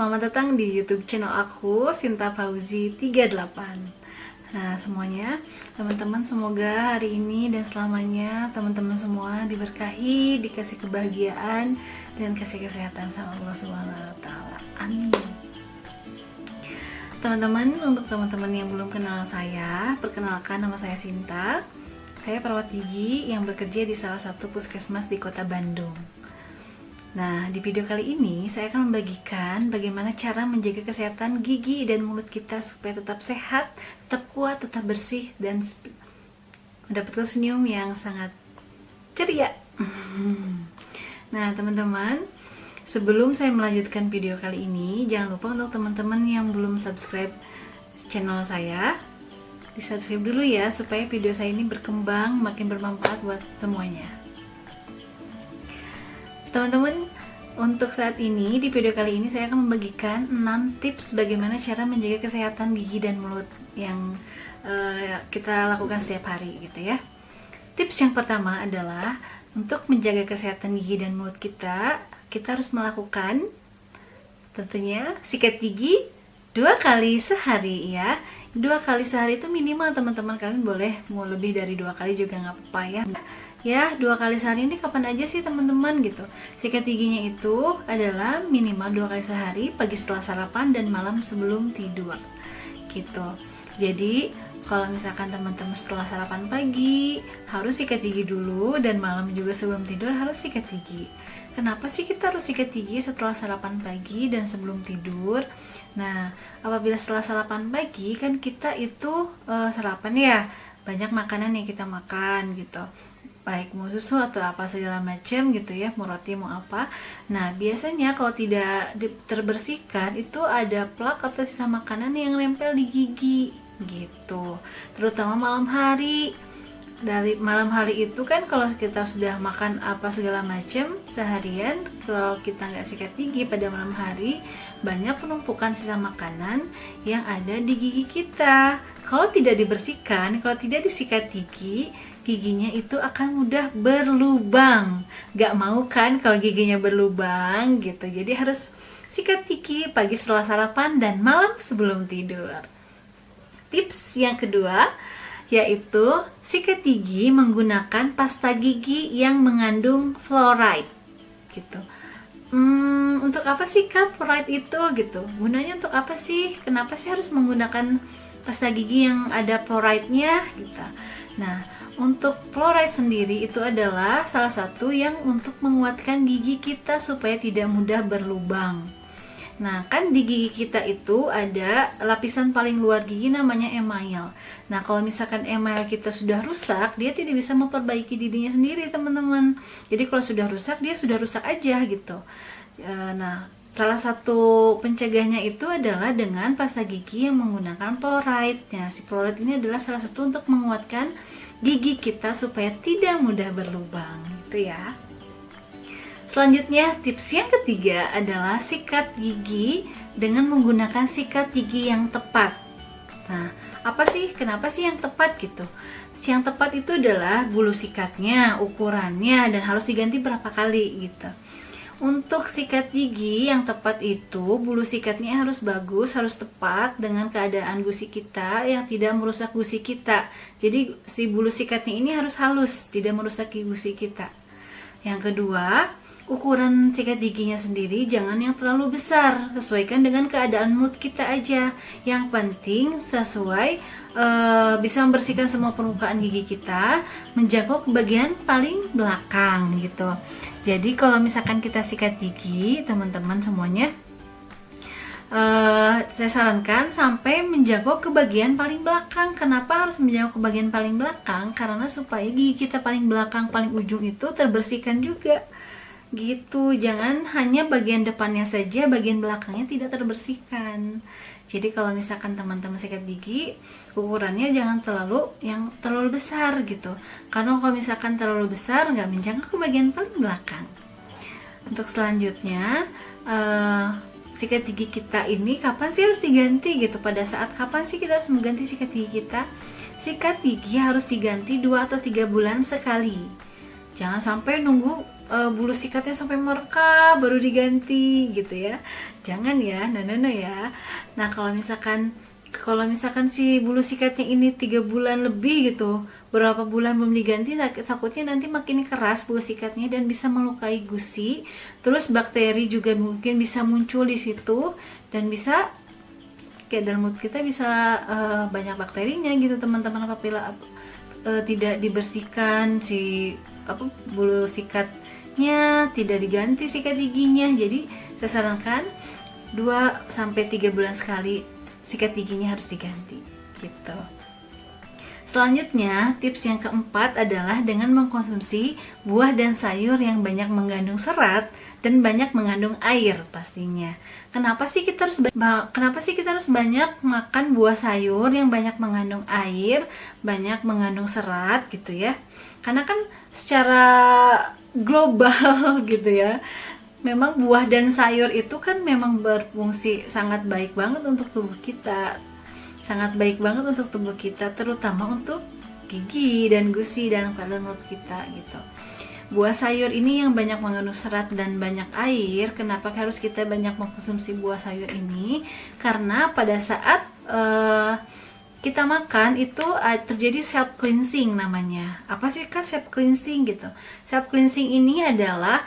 selamat datang di YouTube channel aku, Sinta Fauzi 38. Nah, semuanya, teman-teman, semoga hari ini dan selamanya teman-teman semua diberkahi, dikasih kebahagiaan dan kasih kesehatan sama Allah Subhanahu wa taala. Amin. Teman-teman, untuk teman-teman yang belum kenal saya, perkenalkan, nama saya Sinta. Saya perawat gigi yang bekerja di salah satu puskesmas di Kota Bandung. Nah, di video kali ini saya akan membagikan bagaimana cara menjaga kesehatan gigi dan mulut kita supaya tetap sehat, tetap kuat, tetap bersih, dan mendapatkan senyum yang sangat ceria. Nah, teman-teman, sebelum saya melanjutkan video kali ini, jangan lupa untuk teman-teman yang belum subscribe channel saya, di-subscribe dulu ya, supaya video saya ini berkembang, makin bermanfaat buat semuanya. Teman-teman, untuk saat ini di video kali ini saya akan membagikan 6 tips bagaimana cara menjaga kesehatan gigi dan mulut yang kita lakukan setiap hari gitu ya. Tips yang pertama adalah untuk menjaga kesehatan gigi dan mulut kita harus melakukan tentunya sikat gigi 2 kali sehari ya. 2 kali sehari itu minimal, teman-teman. Kalian boleh mau lebih dari 2 kali juga nggak apa-apa ya. Ya, 2 kali sehari ini kapan aja sih teman-teman gitu. Sikat giginya itu adalah minimal 2 kali sehari, pagi setelah sarapan dan malam sebelum tidur gitu. Jadi kalau misalkan teman-teman setelah sarapan pagi harus sikat gigi dulu, dan malam juga sebelum tidur harus sikat gigi. Kenapa sih kita harus sikat gigi setelah sarapan pagi dan sebelum tidur? Nah, apabila setelah sarapan pagi kan kita itu sarapan ya, banyak makanan yang kita makan gitu, baik mau susu atau apa segala macam gitu ya, mau roti mau apa. Nah, biasanya kalau tidak terbersihkan itu ada plak atau sisa makanan yang nempel di gigi gitu, terutama malam hari. Dari malam hari itu kan kalau kita sudah makan apa segala macam seharian, kalau kita nggak sikat gigi pada malam hari, banyak penumpukan sisa makanan yang ada di gigi kita. Kalau tidak dibersihkan, kalau tidak disikat gigi, giginya itu akan mudah berlubang. Gak mau kan kalau giginya berlubang gitu. Jadi harus sikat gigi pagi setelah sarapan dan malam sebelum tidur. Tips yang kedua yaitu sikat gigi menggunakan pasta gigi yang mengandung fluoride gitu. Untuk apa sih Kak fluoride itu gitu? Gunanya untuk apa sih? Kenapa sih harus menggunakan pasta gigi yang ada fluoride-nya gitu? Nah, untuk fluoride sendiri itu adalah salah satu yang untuk menguatkan gigi kita supaya tidak mudah berlubang. Nah, kan di gigi kita itu ada lapisan paling luar gigi namanya email. Nah, kalau misalkan email kita sudah rusak, dia tidak bisa memperbaiki dirinya sendiri, teman-teman. Jadi kalau sudah rusak, dia sudah rusak aja gitu. Nah, salah satu pencegahnya itu adalah dengan pasta gigi yang menggunakan fluoride. Nah, si fluoride ini adalah salah satu untuk menguatkan gigi kita supaya tidak mudah berlubang gitu ya. Selanjutnya, tips yang ketiga adalah sikat gigi dengan menggunakan sikat gigi yang tepat. Nah, kenapa sih yang tepat gitu? Yang tepat itu adalah bulu sikatnya, ukurannya, dan harus diganti berapa kali gitu. Untuk sikat gigi yang tepat itu, bulu sikatnya harus bagus, harus tepat dengan keadaan gusi kita yang tidak merusak gusi kita. Jadi si bulu sikatnya ini harus halus, tidak merusak gusi kita. Yang kedua, ukuran sikat giginya sendiri jangan yang terlalu besar, sesuaikan dengan keadaan mulut kita aja. Yang penting sesuai bisa membersihkan semua permukaan gigi kita, menjangkau ke bagian paling belakang gitu. Jadi kalau misalkan kita sikat gigi, teman-teman semuanya, saya sarankan sampai menjangkau ke bagian paling belakang. Kenapa harus menjangkau ke bagian paling belakang? Karena supaya gigi kita paling belakang, paling ujung itu terbersihkan juga gitu. Jangan hanya bagian depannya saja, bagian belakangnya tidak terbersihkan. Jadi kalau misalkan teman-teman sikat gigi, ukurannya jangan terlalu besar gitu. Karena kalau misalkan terlalu besar, nggak menjangkau ke bagian paling belakang. Untuk selanjutnya, sikat gigi kita ini kapan sih harus diganti gitu? Pada saat kapan sih kita harus mengganti sikat gigi kita? Sikat gigi harus diganti 2 atau 3 bulan sekali. Jangan sampai nunggu bulu sikatnya sampai merekah baru diganti gitu ya. Jangan ya, no ya. Nah, kalau misalkan si bulu sikatnya ini 3 bulan lebih gitu, berapa bulan belum diganti, takutnya nanti makin keras bulu sikatnya dan bisa melukai gusi. Terus bakteri juga mungkin bisa muncul di situ dan bisa kayak dalam mulut kita bisa banyak bakterinya gitu teman-teman, apabila tidak dibersihkan si bulu sikatnya, tidak diganti sikat giginya. Jadi saya sarankan 2-3 bulan sekali sikat giginya harus diganti gitu. Selanjutnya, tips yang keempat adalah dengan mengkonsumsi buah dan sayur yang banyak mengandung serat dan banyak mengandung air pastinya. Kenapa sih kita harus banyak makan buah sayur yang banyak mengandung air, banyak mengandung serat gitu ya? Karena kan secara global gitu ya, memang buah dan sayur itu kan memang berfungsi sangat baik banget untuk tubuh kita. Sangat baik banget untuk tubuh kita, terutama untuk gigi dan gusi dan saluran mulut kita gitu. Buah sayur ini yang banyak mengandung serat dan banyak air. Kenapa harus kita banyak mengkonsumsi buah sayur ini? Karena pada saat kita makan itu terjadi self cleansing namanya. Apa sih kan self cleansing gitu? Self cleansing ini adalah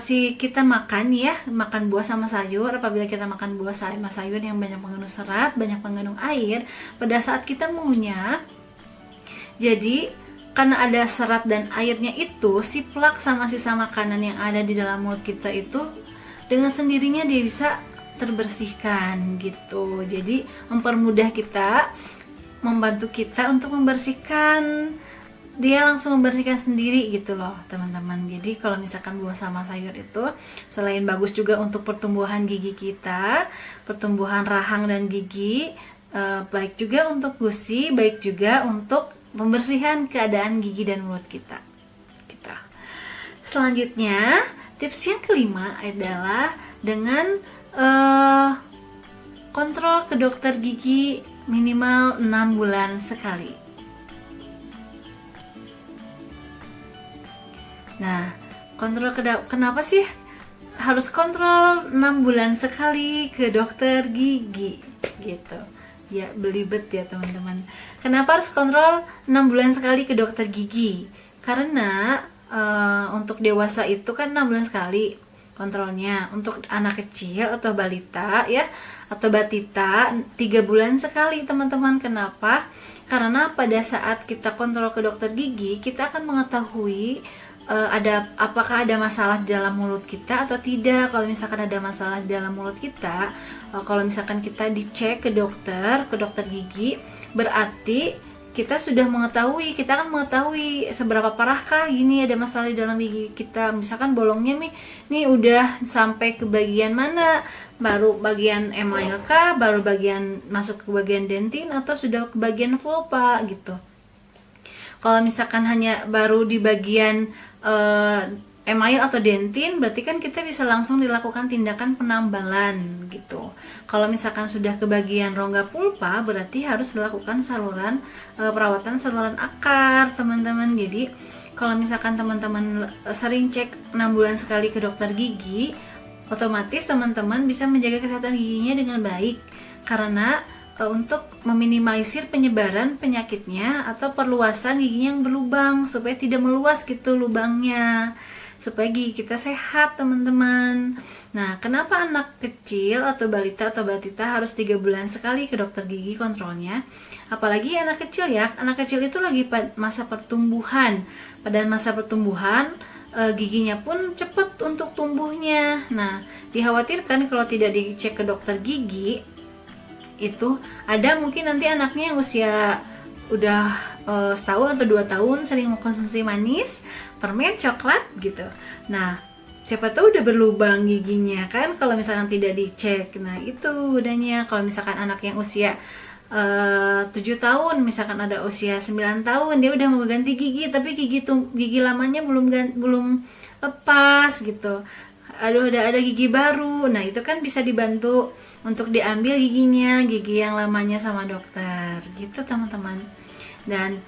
si kita makan ya, makan buah sama sayur. Apabila kita makan buah sama sayur yang banyak mengandung serat, banyak mengandung air, pada saat kita mengunyah, jadi karena ada serat dan airnya itu, si plak sama sisa makanan yang ada di dalam mulut kita itu dengan sendirinya dia bisa terbersihkan gitu. Jadi mempermudah kita, membantu kita untuk membersihkan, dia langsung membersihkan sendiri gitu loh teman-teman. Jadi kalau misalkan buah sama sayur itu selain bagus juga untuk pertumbuhan gigi kita, pertumbuhan rahang dan gigi, baik juga untuk gusi, baik juga untuk pembersihan keadaan gigi dan mulut kita. Selanjutnya, tips yang kelima adalah dengan kontrol ke dokter gigi minimal 6 bulan sekali. Nah, kenapa sih harus kontrol 6 bulan sekali ke dokter gigi gitu? Ya, belibet ya teman-teman. Kenapa harus kontrol 6 bulan sekali ke dokter gigi? Karena untuk dewasa itu kan 6 bulan sekali kontrolnya. Untuk anak kecil atau balita ya, atau batita 3 bulan sekali teman-teman. Kenapa? Karena pada saat kita kontrol ke dokter gigi, kita akan mengetahui apakah ada masalah di dalam mulut kita atau tidak. Kalau misalkan ada masalah di dalam mulut kita, kalau misalkan kita dicek ke dokter gigi, berarti kita akan mengetahui seberapa parahkah gini ada masalah di dalam gigi kita. Misalkan bolongnya nih udah sampai ke bagian mana, baru bagian email kah, baru masuk ke bagian dentin, atau sudah ke bagian vulva gitu. Kalau misalkan hanya baru di bagian email atau dentin, berarti kan kita bisa langsung dilakukan tindakan penambalan gitu. Kalau misalkan sudah ke bagian rongga pulpa, berarti harus dilakukan perawatan saluran akar teman-teman. Jadi kalau misalkan teman-teman sering cek 6 bulan sekali ke dokter gigi, otomatis teman-teman bisa menjaga kesehatan giginya dengan baik, karena untuk meminimalisir penyebaran penyakitnya atau perluasan giginya yang berlubang, supaya tidak meluas gitu lubangnya, supaya gigi kita sehat teman-teman. Nah, kenapa anak kecil atau balita atau batita harus 3 bulan sekali ke dokter gigi kontrolnya? Apalagi anak kecil ya, anak kecil itu lagi masa pertumbuhan. Pada masa pertumbuhan giginya pun cepat untuk tumbuhnya. Nah, dikhawatirkan kalau tidak dicek ke dokter gigi, itu ada mungkin nanti anaknya yang usia udah setahun atau 2 tahun sering mengkonsumsi manis, permen, coklat gitu. Nah, siapa tahu udah berlubang giginya kan kalau misalkan tidak dicek. Nah, itu udahnya. Kalau misalkan anak yang usia 7 tahun, misalkan ada usia 9 tahun, dia udah mau ganti gigi tapi gigi lamanya belum lepas gitu. Aduh, ada gigi baru. Nah, itu kan bisa dibantu untuk diambil gigi yang lamanya sama dokter gitu teman-teman. Dan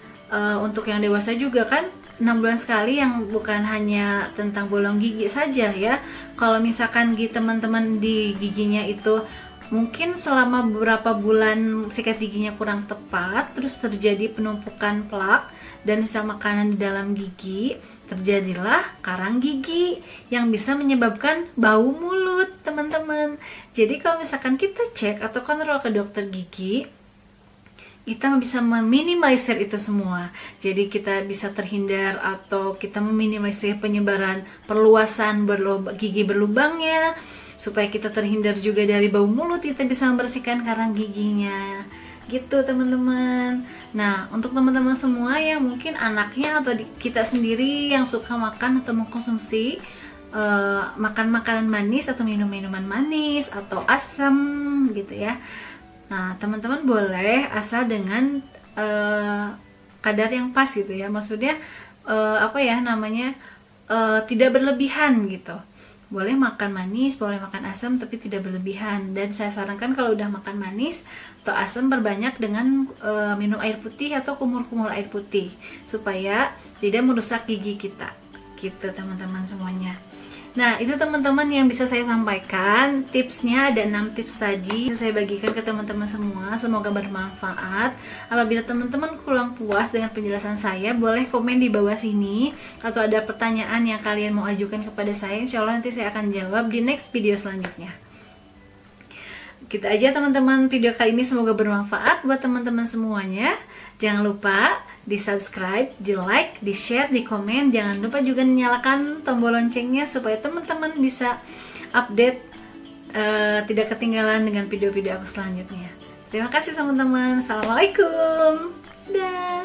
untuk yang dewasa juga kan 6 bulan sekali, yang bukan hanya tentang bolong gigi saja ya. Kalau misalkan teman-teman di giginya itu mungkin selama beberapa bulan sikat giginya kurang tepat, terus terjadi penumpukan plak dan sisa makanan di dalam gigi, terjadilah karang gigi yang bisa menyebabkan bau mulut, teman-teman. Jadi kalau misalkan kita cek atau kontrol ke dokter gigi, kita bisa meminimalisir itu semua. Jadi kita bisa terhindar atau kita meminimalisir penyebaran perluasan gigi berlubangnya, supaya kita terhindar juga dari bau mulut. Kita bisa membersihkan karang giginya gitu, teman-teman. Nah, untuk teman-teman semua yang mungkin anaknya atau kita sendiri yang suka makan atau mengkonsumsi makan makanan manis atau minum minuman manis atau asam gitu ya, nah, teman-teman boleh asal dengan kadar yang pas gitu ya. Maksudnya tidak berlebihan gitu. Boleh makan manis, boleh makan asam, tapi tidak berlebihan. Dan saya sarankan kalau udah makan manis atau asam, berbanyak dengan minum air putih atau kumur-kumur air putih, supaya tidak merusak gigi kita gitu, teman-teman semuanya. Nah, itu teman-teman yang bisa saya sampaikan. Tipsnya ada 6 tips tadi, saya bagikan ke teman-teman semua. Semoga bermanfaat. Apabila teman-teman kurang puas dengan penjelasan saya, boleh komen di bawah sini. Atau ada pertanyaan yang kalian mau ajukan kepada saya, insya Allah nanti saya akan jawab di next video selanjutnya. Gitu aja teman-teman video kali ini, semoga bermanfaat buat teman-teman semuanya. Jangan lupa di subscribe, di like, di share, di komen. Jangan lupa juga nyalakan tombol loncengnya supaya teman-teman bisa update, tidak ketinggalan dengan video-video aku selanjutnya. Terima kasih teman-teman. Assalamualaikum. Dah.